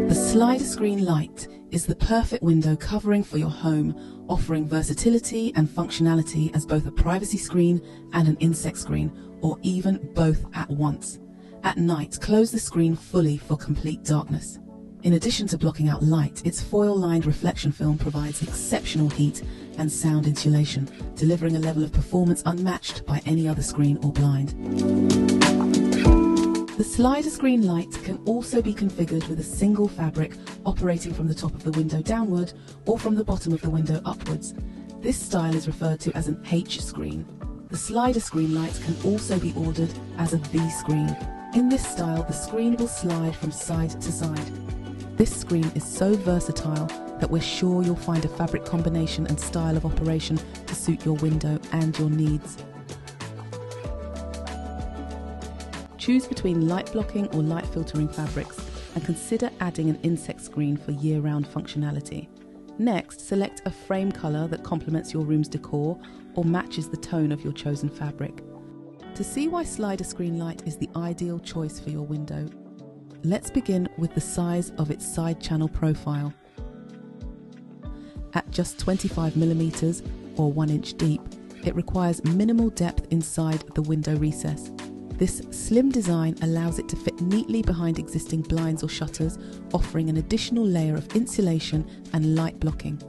The slider screen Lite is the perfect window covering for your home, offering versatility and functionality as both a privacy screen and an insect screen, or even both at once. At night, close the screen fully for complete darkness. In addition to blocking out light, its foil-lined reflection film provides exceptional heat and sound insulation, delivering a level of performance unmatched by any other screen or blind. The slider screen Lite can also be configured with a single fabric operating from the top of the window downward or from the bottom of the window upwards. This style is referred to as an H screen. The slider screen Lite can also be ordered as a V screen. In this style, the screen will slide from side to side. This screen is so versatile that we're sure you'll find a fabric combination and style of operation to suit your window and your needs. Choose between light blocking or light filtering fabrics and consider adding an insect screen for year-round functionality. Next, select a frame colour that complements your room's decor or matches the tone of your chosen fabric. To see why slider screen Lite is the ideal choice for your window, let's begin with the size of its side channel profile. At just 25mm or 1 inch deep, it requires minimal depth inside the window recess. This slim design allows it to fit neatly behind existing blinds or shutters, offering an additional layer of insulation and light blocking.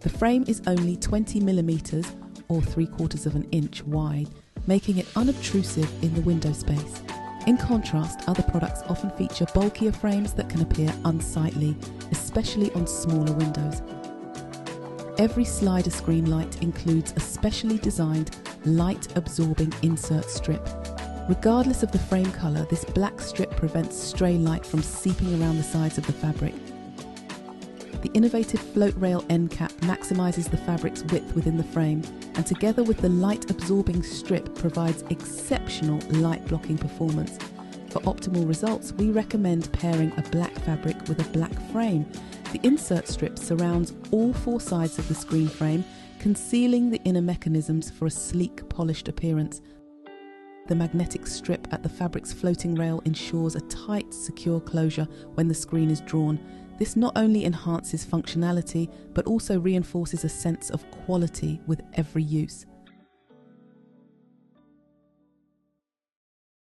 The frame is only 20mm or 3/4 inch wide, making it unobtrusive in the window space. In contrast, other products often feature bulkier frames that can appear unsightly, especially on smaller windows. Every slider screen Lite includes a specially designed light-absorbing insert strip. Regardless of the frame colour, this black strip prevents stray light from seeping around the sides of the fabric. The innovative float rail end cap maximises the fabric's width within the frame, and together with the light-absorbing strip provides exceptional light-blocking performance. For optimal results, we recommend pairing a black fabric with a black frame. The insert strip surrounds all 4 sides of the screen frame, concealing the inner mechanisms for a sleek, polished appearance. The magnetic strip at the fabric's floating rail ensures a tight, secure closure when the screen is drawn. This not only enhances functionality, but also reinforces a sense of quality with every use.